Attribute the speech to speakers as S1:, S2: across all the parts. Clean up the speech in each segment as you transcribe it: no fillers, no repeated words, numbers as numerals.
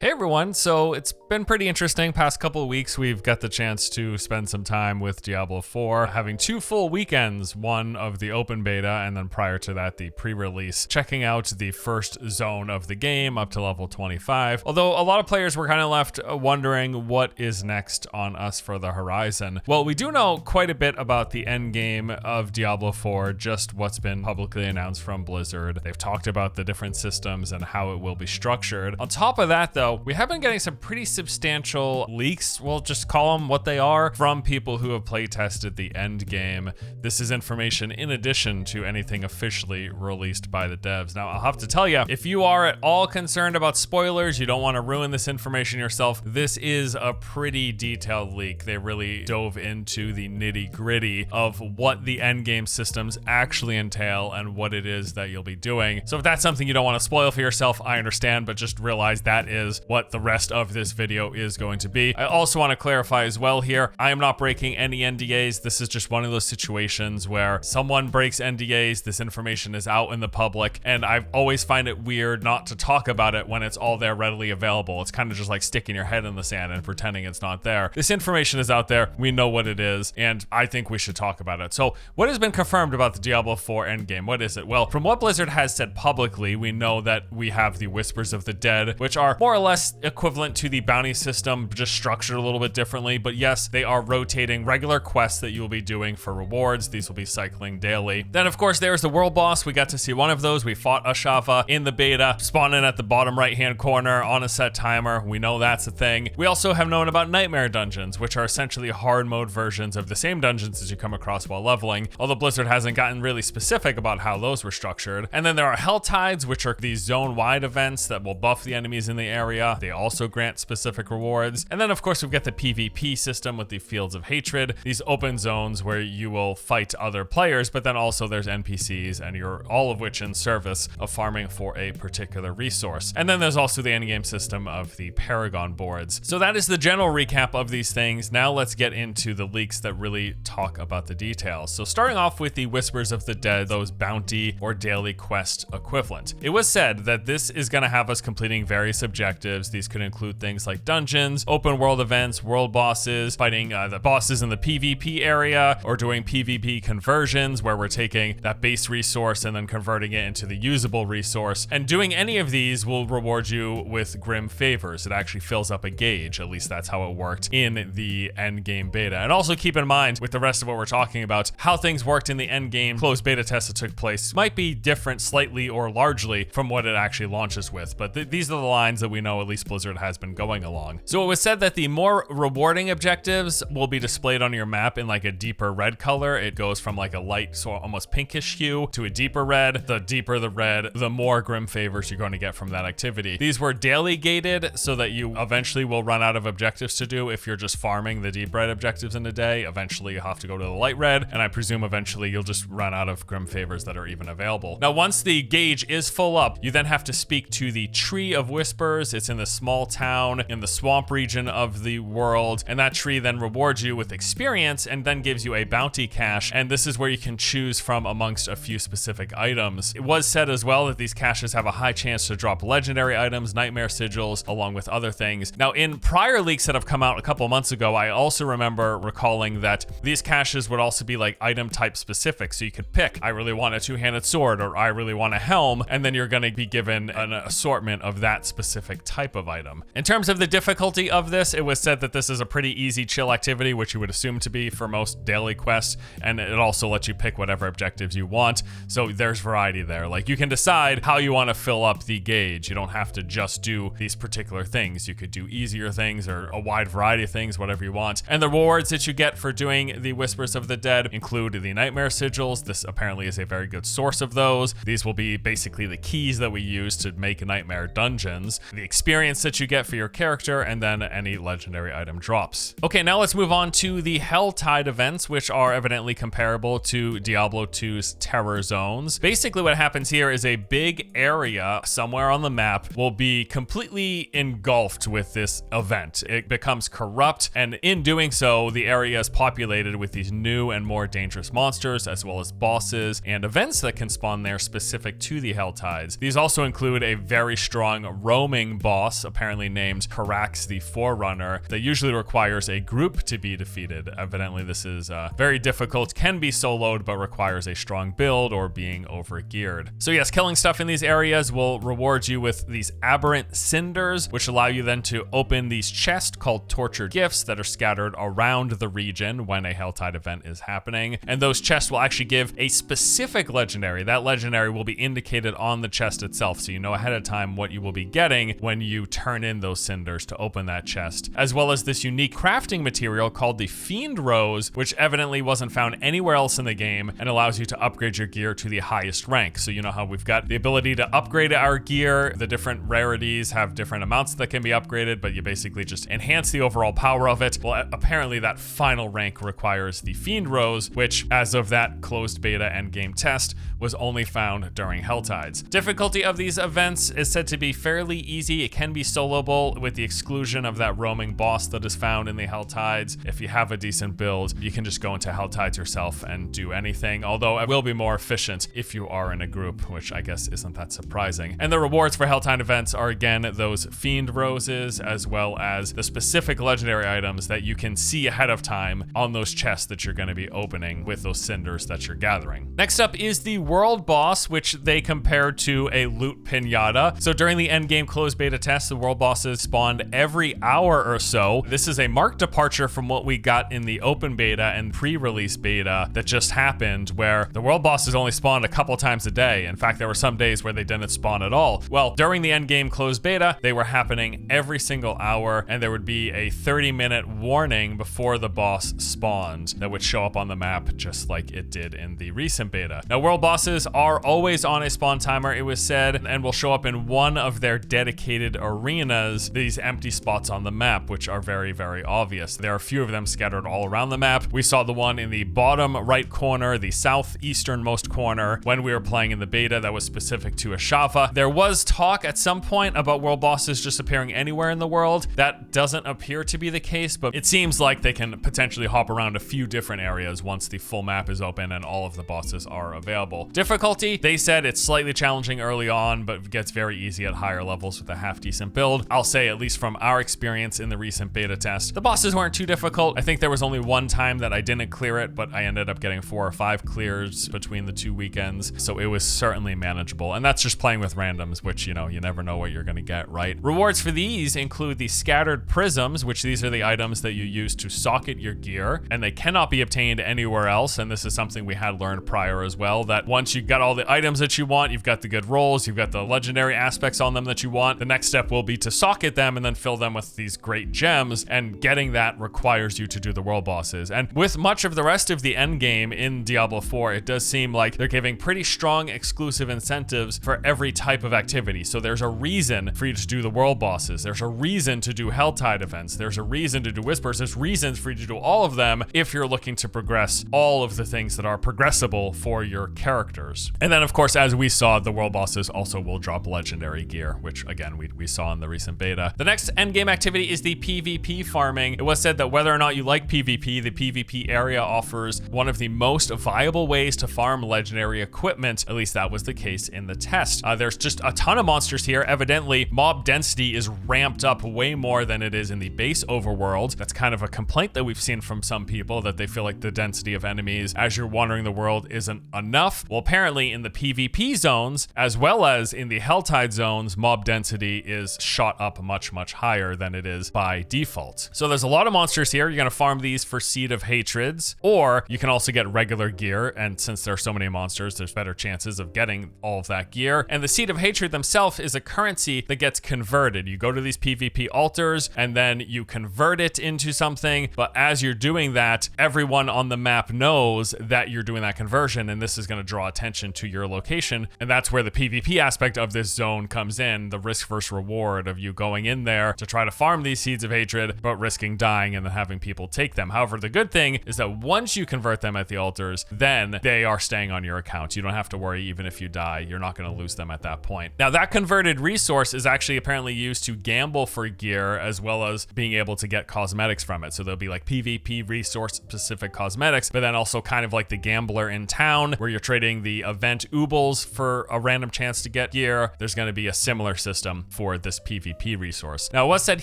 S1: Hey everyone, so it's been pretty interesting. Past couple of weeks, we've got the chance to spend some time with Diablo 4, having 2 full weekends, one of the open beta, and then prior to that, the pre-release, checking out the first zone of the game up to level 25. Although a lot of players were kind of left wondering what is next on us for the horizon. Well, we do know quite a bit about the end game of Diablo 4, just what's been publicly announced from Blizzard. They've talked about the different systems and how it will be structured. On top of that, though, we have been getting some pretty substantial leaks, we'll just call them what they are, from people who have playtested the end game. This is information in addition to anything officially released by the devs. Now, I'll have to tell you, if you are at all concerned about spoilers, you don't want to ruin this information yourself, this is a pretty detailed leak. They really dove into the nitty-gritty of what the end game systems actually entail and what it is that you'll be doing. So if that's something you don't want to spoil for yourself, I understand, but just realize that is what the rest of this video is going to be. I also want to clarify as well here, I am not breaking any NDAs. This is just one of those situations where someone breaks NDAs, this information is out in the public, and I always find it weird not to talk about it when it's all there readily available. It's kind of just like sticking your head in the sand and pretending it's not there. This information is out there, we know what it is, and I think we should talk about it. So what has been confirmed about the Diablo 4 endgame? What is it? Well, from what Blizzard has said publicly, we know that we have the Whispers of the Dead, which are more or less equivalent to the bounty system, just structured a little bit differently. But yes, they are rotating regular quests that you will be doing for rewards. These will be cycling daily. Then of course there's the world boss. We got to see one of those. We fought Ashava in the beta, spawning at the bottom right hand corner on a set timer. We know that's a thing. We also have known about nightmare dungeons, which are essentially hard mode versions of the same dungeons as you come across while leveling, although Blizzard hasn't gotten really specific about how those were structured. And then there are Helltides, which are these zone-wide events that will buff the enemies in the area. They also grant specific rewards. And then of course we've got the PvP system with the Fields of Hatred, these open zones where you will fight other players, but then also there's NPCs, and you're all of which in service of farming for a particular resource. And then there's also the endgame system of the Paragon boards. So that is the general recap of these things. Now let's get into the leaks that really talk about the details. So starting off with the Whispers of the Dead, those bounty or daily quest equivalent. It was said that this is going to have us completing various objectives. These could include things like dungeons, open world events, world bosses, fighting the bosses in the PvP area, or doing PvP conversions where we're taking that base resource and then converting it into the usable resource. And doing any of these will reward you with grim favors. It actually fills up a gauge, at least that's how it worked in the end game beta. And also keep in mind, with the rest of what we're talking about, how things worked in the end game closed beta test that took place might be different slightly or largely from what it actually launches with. But these are the lines that we know at least Blizzard has been going along. So it was said that the more rewarding objectives will be displayed on your map in like a deeper red color. It goes from like a light, so almost pinkish hue to a deeper red. The deeper the red, the more grim favors you're going to get from that activity. These were daily gated so that you eventually will run out of objectives to do if you're just farming the deep red objectives in a day. Eventually you have to go to the light red, and I presume eventually you'll just run out of grim favors that are even available. Now, once the gauge is full up, you then have to speak to the Tree of Whispers. It's in the small town in the swamp region of the world, and that tree then rewards you with experience and then gives you a bounty cache, and this is where you can choose from amongst a few specific items. It was said as well that these caches have a high chance to drop legendary items, nightmare sigils, along with other things. Now, in prior leaks that have come out a couple months ago, I also remember recalling that these caches would also be like item type specific, so you could pick, I really want a two-handed sword, or I really want a helm, and then you're going to be given an assortment of that specific type of item. In terms of the difficulty of this, it was said that this is a pretty easy chill activity, which you would assume to be for most daily quests, and it also lets you pick whatever objectives you want, so there's variety there. Like, you can decide how you want to fill up the gauge. You don't have to just do these particular things. You could do easier things or a wide variety of things, whatever you want. And the rewards that you get for doing the Whispers of the Dead include the nightmare sigils. This apparently is a very good source of those. These will be basically the keys that we use to make nightmare dungeons, the experience that you get for your character, and then any legendary item drops. Okay, now let's move on to the Helltide events, which are evidently comparable to Diablo 2's Terror Zones. Basically what happens here is a big area somewhere on the map will be completely engulfed with this event. It becomes corrupt, and in doing so, the area is populated with these new and more dangerous monsters, as well as bosses and events that can spawn there specific to the Helltides. These also include a very strong roaming boss, apparently named Karax the Forerunner, that usually requires a group to be defeated. Evidently, this is very difficult, can be soloed, but requires a strong build or being overgeared. So yes, killing stuff in these areas will reward you with these aberrant cinders, which allow you then to open these chests called tortured gifts that are scattered around the region when a Helltide event is happening. And those chests will actually give a specific legendary. That legendary will be indicated on the chest itself, so you know ahead of time what you will be getting when you turn in those cinders to open that chest, as well as this unique crafting material called the Fiend Rose, which evidently wasn't found anywhere else in the game and allows you to upgrade your gear to the highest rank. So you know how we've got the ability to upgrade our gear, the different rarities have different amounts that can be upgraded, but you basically just enhance the overall power of it. Well, apparently that final rank requires the Fiend Rose, which as of that closed beta endgame test was only found during Helltides. Difficulty of these events is said to be fairly easy. It can be soloable with the exclusion of that roaming boss that is found in the Helltides. If you have a decent build, you can just go into Helltides yourself and do anything, although it will be more efficient if you are in a group, which I guess isn't that surprising. And the rewards for Helltide events are again those Fiend Roses, as well as the specific legendary items that you can see ahead of time on those chests that you're going to be opening with those cinders that you're gathering. Next up is the world boss, which they compared to a loot pinata. So during the endgame closed beta test, the world bosses spawned every hour or so. This is a marked departure from what we got in the open beta and pre-release beta that just happened, where the world bosses only spawned a couple times a day. In fact, there were some days where they didn't spawn at all. Well, during the endgame closed beta, they were happening every single hour, and there would be a 30-minute warning before the boss spawned that would show up on the map just like it did in the recent beta. Now, world bosses are always on a spawn timer, it was said, and will show up in one of their dedicated arenas, these empty spots on the map, which are very, very obvious. There are a few of them scattered all around the map. We saw the one in the bottom right corner, the southeasternmost corner, when we were playing in the beta that was specific to Ashava. There was talk at some point about world bosses just appearing anywhere in the world. That doesn't appear to be the case, but it seems like they can potentially hop around a few different areas once the full map is open and all of the bosses are available. Difficulty, they said it's slightly challenging early on, but gets very easy at higher levels with a half-decent build. I'll say, at least from our experience in the recent beta test, the bosses weren't too difficult. I think there was only one time that I didn't clear it, but I ended up getting 4 or 5 clears between the 2 weekends, so it was certainly manageable. And that's just playing with randoms, which, you know, you never know what you're gonna get, right? Rewards for these include the scattered prisms, which these are the items that you use to socket your gear, and they cannot be obtained anywhere else. And this is something we had learned prior as well, that once you got all the items that you want, you've got the good rolls, you've got the legendary aspects on them that you want, the next step will be to socket them and then fill them with these great gems, and getting that requires you to do the world bosses. And with much of the rest of the end game in Diablo 4, it does seem like they're giving pretty strong exclusive incentives for every type of activity. So there's a reason for you to do the world bosses, there's a reason to do Helltide events, there's a reason to do Whispers, there's reasons for you to do all of them if you're looking to progress all of the things that are progressible for your characters. And then of course, as we saw, the world bosses also will drop legendary gear, which again we saw in the recent beta. The next endgame activity is the PvP farming. It was said that whether or not you like PvP, the PvP area offers one of the most viable ways to farm legendary equipment. At least that was the case in the test. There's just a ton of monsters here. Evidently, mob density is ramped up way more than it is in the base overworld. That's kind of a complaint that we've seen from some people, that they feel like the density of enemies as you're wandering the world isn't enough. Well, apparently in the PvP zones, as well as in the Helltide zones, mob density is shot up much, much higher than it is by default. So there's a lot of monsters here. You're gonna farm these for Seed of Hatreds, or you can also get regular gear, and since there are so many monsters, there's better chances of getting all of that gear. And the Seed of Hatred themselves is a currency that gets converted. You go to these PvP altars, and then you convert it into something, but as you're doing that, everyone on the map knows that you're doing that conversion, and this is gonna draw attention to your location, and that's where the PvP aspect of this zone comes in, the risk versus reward of you going in there to try to farm these Seeds of Hatred, but risking dying and then having people take them. However, the good thing is that once you convert them at the altars, then they are staying on your account. You don't have to worry, even if you die, you're not gonna lose them at that point. Now, that converted resource is actually apparently used to gamble for gear, as well as being able to get cosmetics from it. So there'll be like PvP resource specific cosmetics, but then also kind of like the gambler in town, where you're trading the event oobles for a random chance to get gear. There's gonna be a similar system for this PvP resource. Now, it was said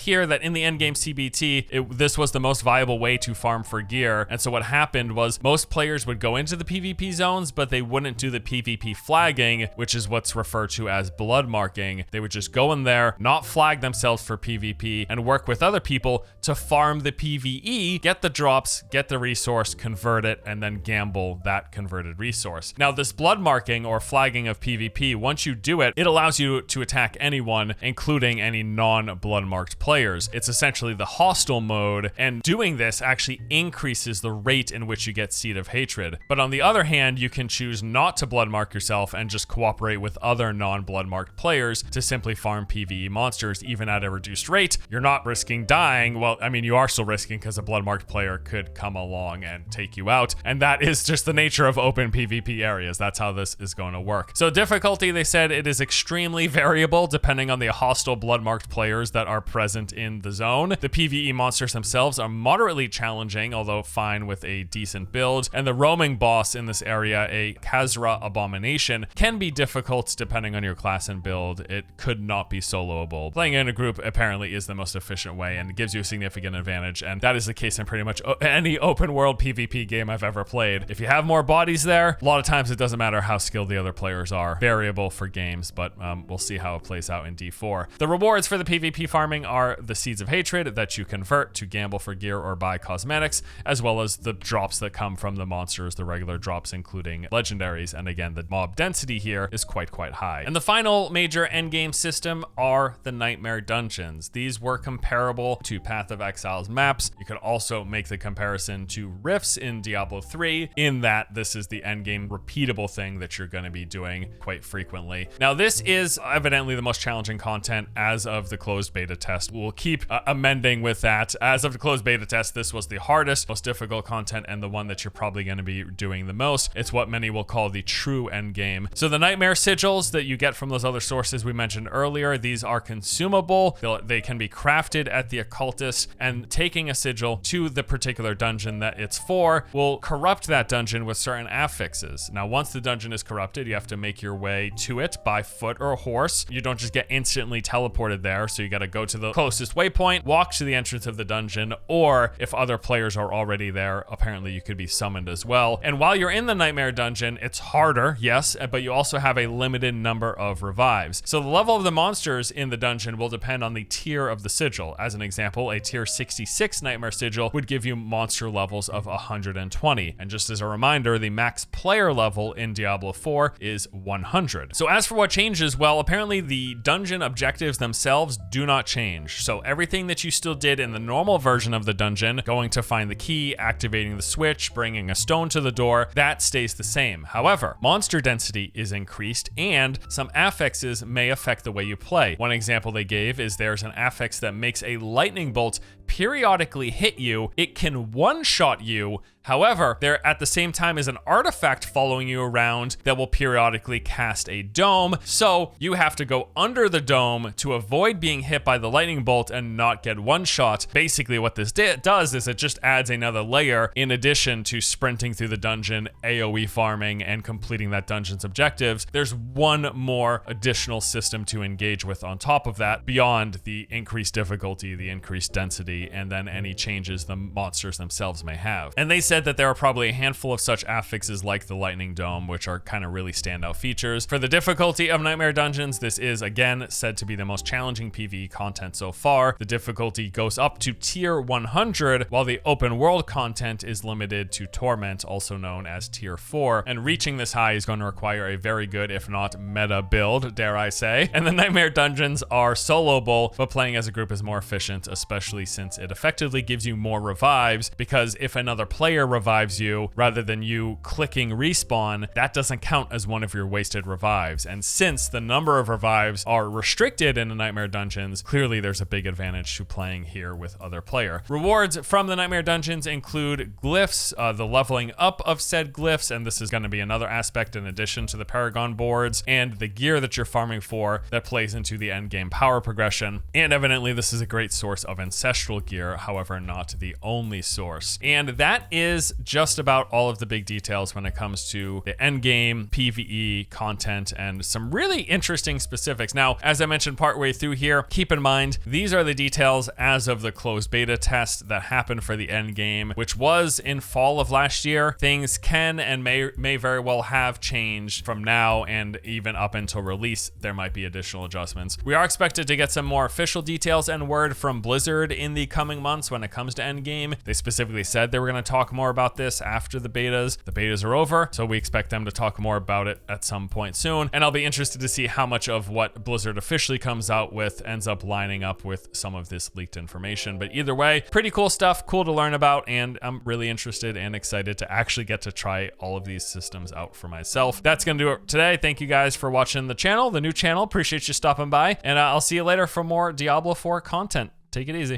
S1: here that in the endgame CBT, this was the most viable way to farm for gear. And so what happened was most players would go into the PvP zones, but they wouldn't do the PvP flagging, which is what's referred to as blood marking. They would just go in there, not flag themselves for PvP, and work with other people to farm the PvE, get the drops, get the resource, convert it, and then gamble that converted resource. Now, this blood marking or flagging of PvP, once you do it, it allows you to attack anyone, including any non-blood marked players. It's essentially the hostile mode, and doing this actually increases the rate in which you get Seed of Hatred. But on the other hand, you can choose not to blood mark yourself and just cooperate with other non-blood marked players to simply farm PvE monsters, even at a reduced rate. You're not risking dying. Well, I mean, you are still risking because a blood marked player could come along and take you out. And that is just the nature of open PvP areas. That's how this is going to work. So difficulty, they said it is extremely variable depending on the hostile blood marked players that are present in the zone. The PvE monsters themselves are moderately challenging, although fine with a decent build. And the roaming boss in this area, a Khazra Abomination, can be difficult depending on your class and build. It could not be soloable. Playing in a group apparently is the most efficient way and gives you a significant advantage, and that is the case in pretty much any open world PvP game I've ever played. If you have more bodies there, a lot of times it doesn't matter how skilled the other players are. Variable for games, but we'll see how it plays out in D4. The rewards for the PvP farming are the Seeds of Hatred that you convert to gamble for gear or buy cosmetics, as well as the drops that come from the monsters, the regular drops including legendaries, and again, the mob density here is quite high. And the final major endgame system are the Nightmare Dungeons. These were comparable to Path of Exile's maps. You could also make the comparison to Rifts in Diablo 3, in that this is the endgame repeatable thing that you're going to be doing quite frequently. Now, this is evidently the most challenging content as of the closed beta test. We'll keep amending with that. As of the closed beta test, this was the hardest, most difficult content, and the one that you're probably going to be doing the most. It's what many will call the true endgame. So the Nightmare Sigils that you get from those other sources we mentioned earlier, these are consumable. They can be crafted at the occultist, and taking a sigil to the particular dungeon that it's for will corrupt that dungeon with certain affixes. Now, once the dungeon is corrupted, you have to make your way to it by foot or horse. You don't just get instantly teleported there, so you got to go to the closest waypoint, walk to the entrance of the dungeon, or if other players are already there, apparently you could be summoned as well. And while you're in the Nightmare Dungeon, it's harder, yes, but you also have a limited number of revives. So the level of the monsters in the dungeon will depend on the tier of the sigil. As an example, a tier 66 Nightmare Sigil would give you monster levels of 120. And just as a reminder, the max player level in Diablo 4 is 100. So as for what changes, well, apparently the dungeon objectives themselves do not change. So everything that you still did in the normal version of the dungeon, going to find the key, activating the switch, bringing a stone to the door, that stays the same. However, monster density is increased, and some affixes may affect the way you play. One example they gave is there's an affix that makes a lightning bolt periodically hit you. It can one-shot you. However, there at the same time is an artifact following you around that will periodically cast a dome. So you have to go under the dome to avoid being hit by the lightning bolt and not get one shot. Basically what this does is it just adds another layer in addition to sprinting through the dungeon, AoE farming, and completing that dungeon's objectives. There's one more additional system to engage with on top of that, beyond the increased difficulty, the increased density, and then any changes the monsters themselves may have. And they said that there are probably a handful of such affixes like the lightning dome, which are kind of really standout features. For the difficulty of Nightmare Dungeons, this is again said to be the most challenging PvE content so far. The difficulty goes up to tier 100, while the open world content is limited to Torment, also known as tier 4. And reaching this high is going to require a very good, if not meta build, dare I say. And the Nightmare Dungeons are soloable, but playing as a group is more efficient, especially since it effectively gives you more revives, because if another player revives you rather than you clicking respawn, that doesn't count as one of your wasted revives. And since the number of revives are restricted in the Nightmare Dungeons, clearly there's a big advantage to playing here with other player. Rewards from the Nightmare Dungeons include glyphs, the leveling up of said glyphs, and this is going to be another aspect in addition to the Paragon boards, and the gear that you're farming for that plays into the endgame power progression. And evidently this is a great source of ancestral gear, however not the only source. And that is just about all of the big details when it comes to the endgame PvE content and some really interesting specifics. Now, as I mentioned partway through here, keep in mind, these are the details as of the closed beta test that happened for the Endgame, which was in fall of last year. Things can and may very well have changed from now and even up until release. There might be additional adjustments. We are expected to get some more official details and word from Blizzard in the coming months when it comes to Endgame. They specifically said they were going to talk more about this after the betas. The betas are over, so we expect them to talk more about it at some point soon, and I'll be interested to see how much of what Blizzard officially comes out with ends up lining up with some of this leaked information. But either way, pretty cool stuff, cool to learn about, and I'm really interested and excited to actually get to try all of these systems out for myself. That's gonna do it today. Thank you guys for watching the channel, the new channel. Appreciate you stopping by, and I'll see you later for more Diablo 4 content. Take it easy.